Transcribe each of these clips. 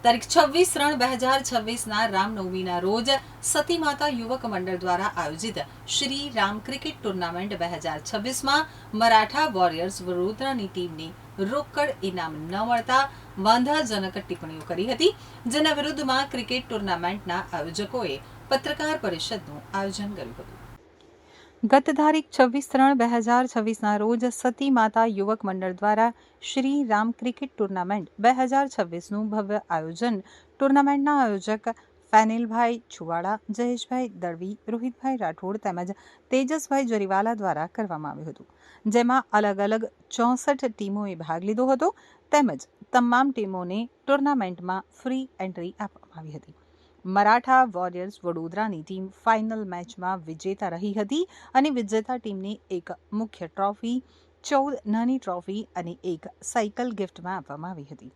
તારીખ 26/3/2026 રામનવમીના રોજ સતી માતા યુવક મંડળ દ્વારા આયોજિત શ્રી રામ ક્રિકેટ ટુર્નામેન્ટ 2026માં મરાઠા વોરિયર્સ વડોદરાની ટીમને રોકડ ઇનામ ન મળતા વાંધાજનક ટિપ્પણીઓ કરી હતી, જેના વિરુદ્ધમાં ક્રિકેટ ટુર્નામેન્ટના આયોજકોએ પત્રકાર પરિષદનું આયોજન કર્યું હતું. ગત તારીખ 26/3/2026ના રોજ સતી માતા યુવક મંડળ દ્વારા શ્રી રામ ક્રિકેટ ટુર્નામેન્ટ 2026નું ભવ્ય આયોજન ટુર્નામેન્ટના આયોજક ફેનિલભાઈ છુવાડા, જયેશભાઈ દળવી, રોહિતભાઈ રાઠોડ તેમજ તેજસભાઈ જરીવાલા દ્વારા કરવામાં આવ્યું હતું, જેમાં અલગ અલગ 64 ટીમોએ ભાગ લીધો હતો તેમજ તમામ ટીમોને ટુર્નામેન્ટમાં ફ્રી એન્ટ્રી આપવામાં આવી હતી. મરાઠા વોરિયર્સ વડોદરાની ટીમ ફાઇનલ મેચમાં વિજેતા રહી હતી અને વિજેતા ટીમને એક મુખ્ય ટ્રોફી, 14 નાની ટ્રોફી અને એક સાયકલ ગિફ્ટમાં આપવામાં આવી હતી,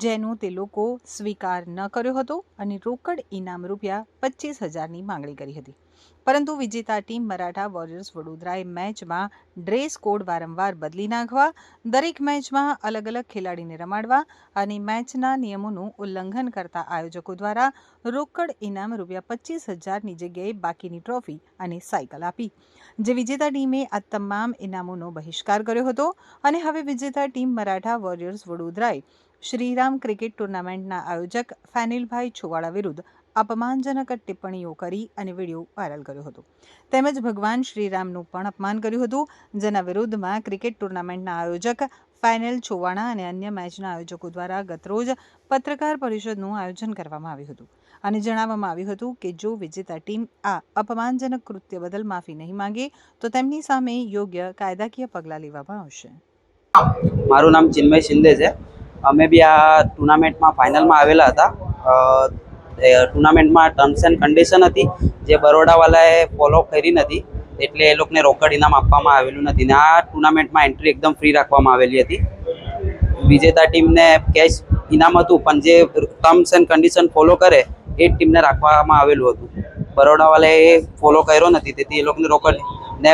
જેનો તે લોકો સ્વીકાર ન કર્યો હતો અને રોકડ ઇનામ રૂપિયા 25,000ની માંગણી કરી હતી. પરંતુ વિજેતા ટીમ મરાઠા વોરિયર્સ વડોદરાએ મેચમાં ડ્રેસ કોડ વારંવાર બદલી નાખવા, દરેક મેચમાં અલગ અલગ ખેલાડીને રમાડવા અને મેચના નિયમોનું ઉલ્લંઘન કરતા આયોજકો દ્વારા રોકડ ઇનામ રૂપિયા 25,000ની જગ્યાએ બાકીની ટ્રોફી અને સાયકલ આપી, જે વિજેતા ટીમે આ તમામ ઇનામોનો બહિષ્કાર કર્યો હતો અને હવે વિજેતા ટીમ મરાઠા વોરિયર્સ વડોદરાએ શ્રીરામ ક્રિકેટ ટુર્નામેન્ટના આયોજક ફેનિલભાઈ છુવાડા વિરુદ્ધ અપમાનજનક ટિપ્પણીઓ કરી અને વિડીયો વાયરલ કર્યો હતો, તેમજ ભગવાન શ્રીરામનું પણ અપમાન કર્યું હતું, જેના વિરુદ્ધમાં ક્રિકેટ ટુર્નામેન્ટના આયોજક ફેનિલ છુવાડા અને અન્ય મેચના આયોજકો દ્વારા ગતરોજ પત્રકાર પરિષદનું આયોજન કરવામાં આવ્યું હતું અને જણાવવામાં આવ્યું હતું કે જો વિજેતા ટીમ આ અપમાનજનક કૃત્ય બદલ માફી નહીં માંગે તો તેમની સામે યોગ્ય કાયદાકીય પગલાં લેવામાં આવશે. મારું નામ ચિન્મય શિંદે છે. અમે બી આ ટુર્નામેન્ટમાં ફાઇનલમાં આવેલા હતા. ટુર્નામેન્ટમાં ટર્મ્સ એન્ડ કન્ડિશન હતી જે બરોડાવાલાએ ફોલો કરી નથી, એટલે એ લોકોને રોકડ ઇનામ આપવામાં આવેલું નથી ને આ ટુર્નામેન્ટમાં એન્ટ્રી એકદમ ફ્રી રાખવામાં આવેલી હતી. વિજેતા ટીમને કેશ ઇનામ હતું, પણ જે ટર્મ્સ એન્ડ કન્ડિશન ફોલો કરે એ જ ટીમને રાખવામાં આવેલું હતું. બરોડાવાલાએ એ ફોલો કર્યો નથી, તેથી એ લોકોને રોકડ ને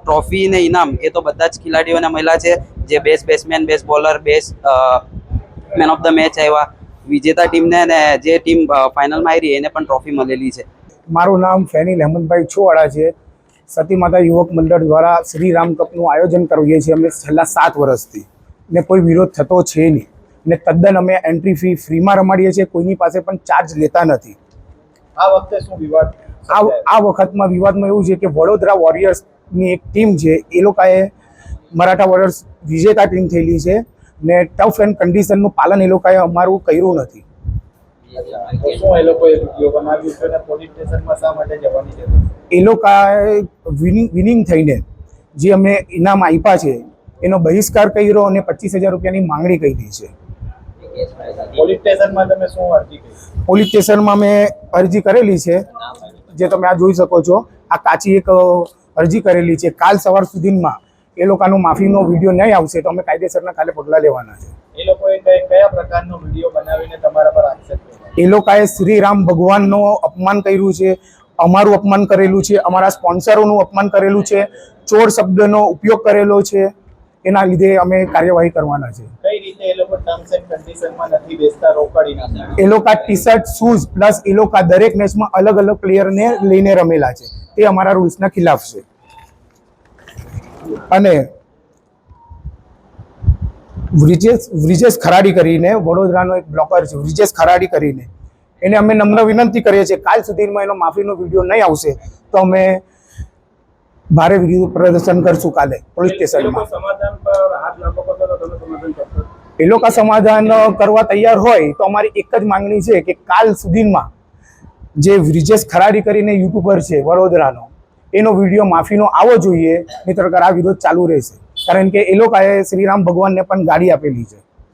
ટ્રોફી ને ઇનામ એ તો બધા જ ખેલાડીઓને મળ્યા છે, જે best batsman, best bowler, best man of the match આવ્યા વિજેતા ટીમને, ને જે ટીમ ફાઇનલમાં આવી એને પણ ટ્રોફી મળેલી છે. મારું નામ ફેનિલ હેમંતભાઈ છુવાડા છે. સતી માતા યુવક મંડળ દ્વારા શ્રી રામ કપનું આયોજન કરીએ છીએ અમે છેલ્લા 7 વર્ષથી, ને કોઈ વિરોધ થતો છે નહીં ને તદ્દન અમે એન્ટ્રી ફી ફ્રીમાં રમાડીએ છીએ, કોઈની પાસે પણ ચાર્જ લેતા નથી. આ વખતે શું વિવાદ? આ વખતમાં વિવાદમાં એવું છે કે વડોદરા વોરિયર્સની એક ટીમ છે, એ લોકોએ મરાઠા વોરિયર્સ વિજેતા ટીમ થયેલી છે ને ટફ એન્ડ કન્ડિશનનું પાલન એ લોકોએ અમારું કર્યું નથી. એ લોકોએ વિનિંગ થઈને જે અમને ઇનામ આપ્યા છે એનો બહિષ્કાર કર્યો અને 25,000 રૂપિયાની માંગણી કરી છે. પોલીસ સ્ટેશનમાં મેં અરજી કરેલી છે, જે તમે આ જોઈ શકો છો. આ કાચી એક અરજી કરેલી છે. કાલ સવાર સુધીમાં એ લોકોનો માફીનો વિડીયો નહીં આવશે તો અમે કાયદેસરના કાલે પગલાં લેવાના છે. એ લોકોએ કયા પ્રકારનો વિડીયો બનાવીને તમારા પર આક્ષેપ કર્યો? એ લોકોએ શ્રી રામ ભગવાનનો અપમાન કર્યું છે, અમારું અપમાન કરેલું છે, અમારા સ્પોન્સરોનું અપમાન કરેલું છે, ચોર શબ્દનો ઉપયોગ કરેલો છે. એના લીધે અમે કાર્યવાહી કરવાના છે. કઈ રીતે એ લોકો ટર્મ્સ એન્ડ કન્ડિશનમાં નથી બેસતા? રોકડ ઇનામ એ લોકો ટી-શર્ટ, શૂઝ પ્લસ એ લોકો દરેક મેચમાં અલગ અલગ પ્લેયરને લઈને રમેલા છે, તે અમારા રૂલ્સના ખિલાફ છે. અને બ્રિજેશ ખરાડી કરીને વડોદરાનો એક બ્લોકર છે, બ્રિજેશ ખરાડી કરીને, એને અમે નમ્ર વિનંતી કરીએ છીએ કાલ સુધીમાં એનો માફીનો વિડીયો નહીં આવશે તો અમે ભારે વિરોધ પ્રદર્શન કરશું કાલે પોલીસ સ્ટેશનમાં. એ લોકો સમાધાન કરવા તૈયાર હોય તો અમારી એક જ માંગણી છે કે કાલ સુધીમાં જે બ્રિજેશ ખરાડી કરીને યુટ્યુબર છે વડોદરાનો, એનો વિડીયો માફીનો આવવો જોઈએ, નહીંતર આ વિરોધ ચાલુ રહેશે, કારણ કે એ લોકોએ શ્રીરામ ભગવાનને પણ ગાડી આપેલી છે.